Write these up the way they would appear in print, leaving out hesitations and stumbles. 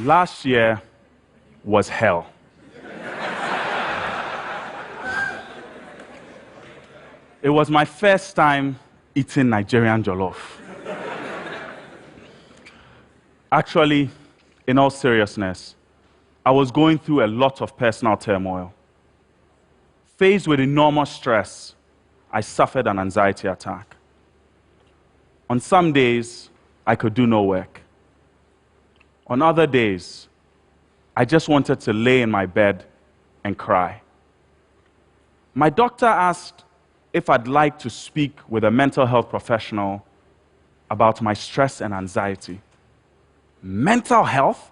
Last year was hell. It was my first time eating Nigerian jollof. Actually, in all seriousness, I was going through a lot of personal turmoil. Faced with enormous stress, I suffered an anxiety attack. On some days, I could do no work. On other days, I just wanted to lay in my bed and cry. My doctor asked if I'd like to speak with a mental health professional about my stress and anxiety. Mental health?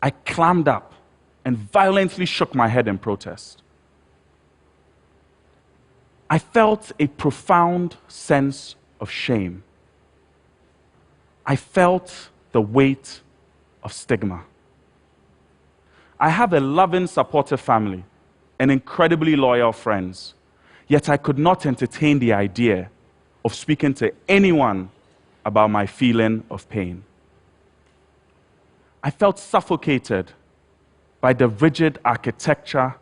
I clammed up and violently shook my head in protest. I felt a profound sense of shame. I felt the weight of stigma. I have a loving, supportive family and incredibly loyal friends, yet I could not entertain the idea of speaking to anyone about my feeling of pain. I felt suffocated by the rigid architecture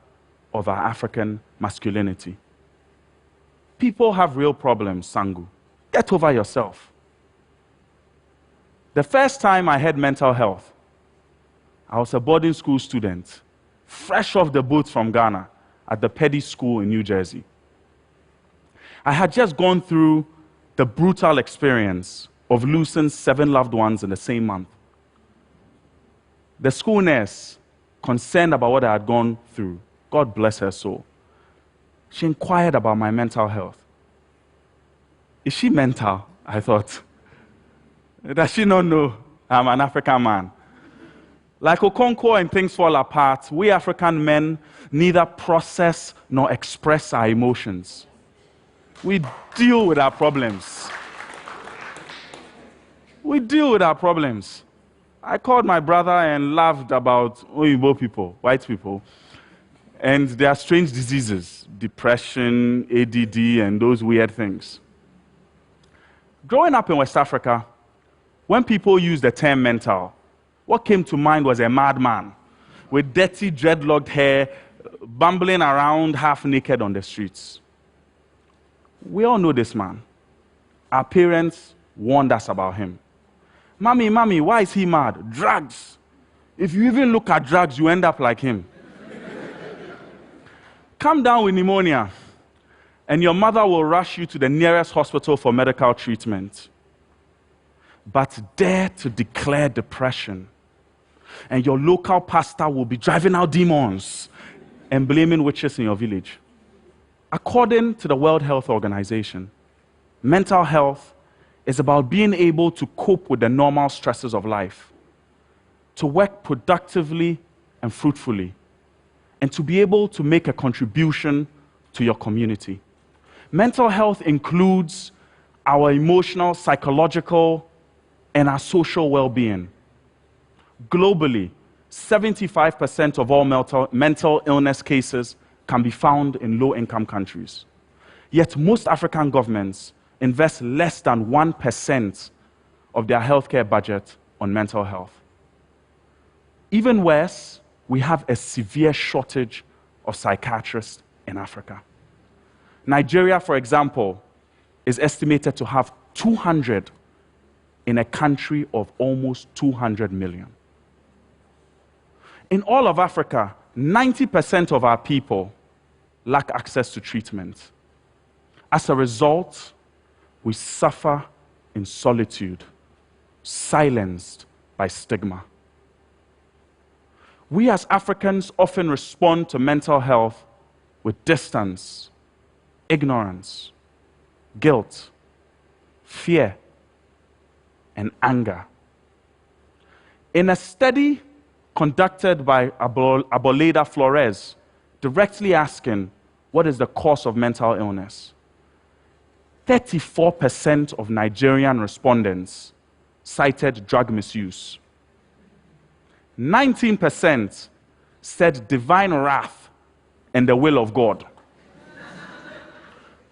of our African masculinity. People have real problems, Sangu. Get over yourself. The first time I had mental health, I was a boarding school student, fresh off the boat from Ghana at the Petty School in New Jersey. I had just gone through the brutal experience of losing 7 loved ones in the same month. The school nurse, concerned about what I had gone through, God bless her soul, she inquired about my mental health. Is she mental? I thought. Does she not know I'm an African man? Like Okonkwo and Things Fall Apart, we African men neither process nor express our emotions. We deal with our problems. We deal with our problems. I called my brother and laughed about Oyibo people, white people, and their strange diseases, depression, ADD, and those weird things. Growing up in West Africa, when people used the term mental, what came to mind was a madman with dirty, dreadlocked hair, bumbling around half naked on the streets. We all know this man. Our parents warned us about him. Mommy, why is he mad? Drugs. If you even look at drugs, you end up like him. Come down with pneumonia, and your mother will rush you to the nearest hospital for medical treatment. But dare to declare depression, and your local pastor will be driving out demons and blaming witches in your village. According to the World Health Organization, mental health is about being able to cope with the normal stresses of life, to work productively and fruitfully, and to be able to make a contribution to your community. Mental health includes our emotional, psychological, and our social well-being. Globally, 75% of all mental illness cases can be found in low-income countries. Yet most African governments invest less than 1% of their healthcare budget on mental health. Even worse, we have a severe shortage of psychiatrists in Africa. Nigeria, for example, is estimated to have 200 in a country of almost 200 million. In all of Africa, 90% of our people lack access to treatment. As a result, we suffer in solitude, silenced by stigma. We as Africans often respond to mental health with distance, ignorance, guilt, fear, and anger. In a study conducted by Aboleda Flores, directly asking what is the cause of mental illness, 34% of Nigerian respondents cited drug misuse. 19% said divine wrath and the will of God.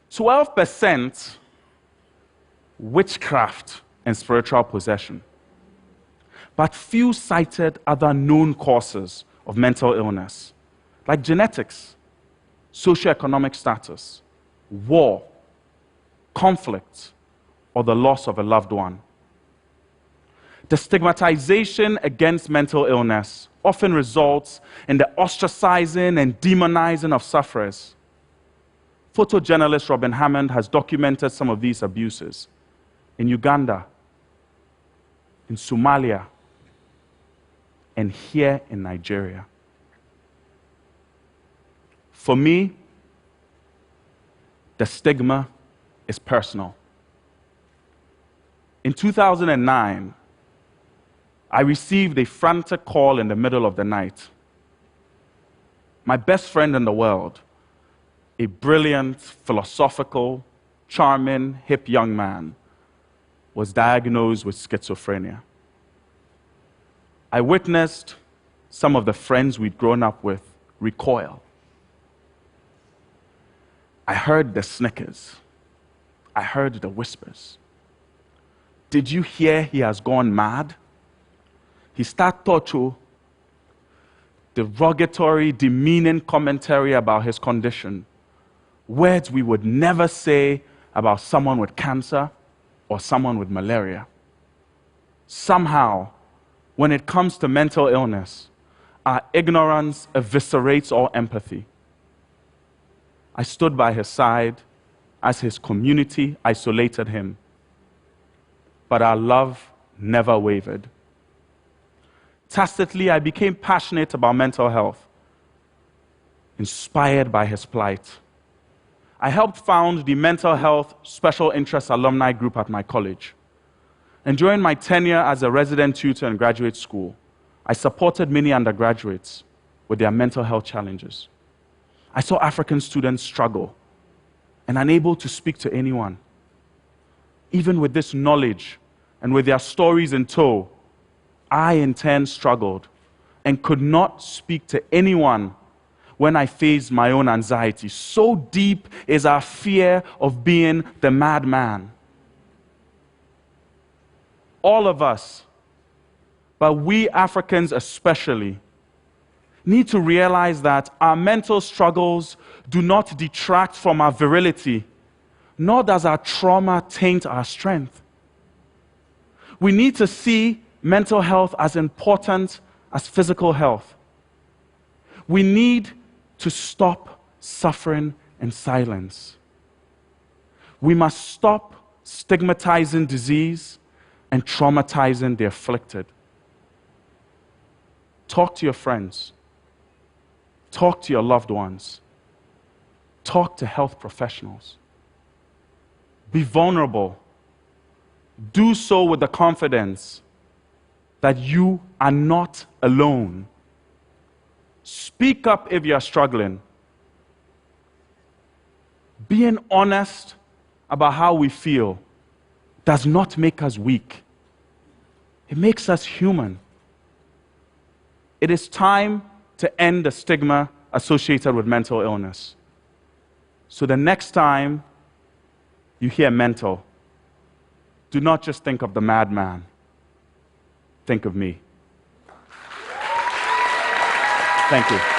12% witchcraft and spiritual possession. but few cited other known causes of mental illness, like genetics, socioeconomic status, war, conflict, or the loss of a loved one. The stigmatization against mental illness often results in the ostracizing and demonizing of sufferers. Photojournalist Robin Hammond has documented some of these abuses in Uganda, in Somalia, and here in Nigeria. For me, the stigma is personal. In 2009, I received a frantic call in the middle of the night. My best friend in the world, a brilliant, philosophical, charming, hip young man, was diagnosed with schizophrenia. I witnessed some of the friends we'd grown up with recoil. I heard the snickers. I heard the whispers. Did you hear he has gone mad? He started talking derogatory, demeaning commentary about his condition, words we would never say about someone with cancer or someone with malaria. Somehow, when it comes to mental illness, our ignorance eviscerates all empathy. I stood by his side as his community isolated him, but our love never wavered. Tacitly, I became passionate about mental health, inspired by his plight. I helped found the Mental Health Special Interest Alumni Group at my college. And during my tenure as a resident tutor in graduate school, I supported many undergraduates with their mental health challenges. I saw African students struggle and unable to speak to anyone. Even with this knowledge and with their stories in tow, I in turn struggled and could not speak to anyone when I faced my own anxiety. So deep is our fear of being the madman. All of us, but we Africans especially, need to realize that our mental struggles do not detract from our virility, nor does our trauma taint our strength. We need to see mental health as important as physical health. We need to stop suffering in silence. We must stop stigmatizing disease and traumatizing the afflicted. Talk to your friends. Talk to your loved ones. Talk to health professionals. Be vulnerable. Do so with the confidence that you are not alone. Speak up if you are struggling. Being honest about how we feel does not make us weak. It makes us human. It is time to end the stigma associated with mental illness. So the next time you hear mental, do not just think of the madman. Think of me. Thank you.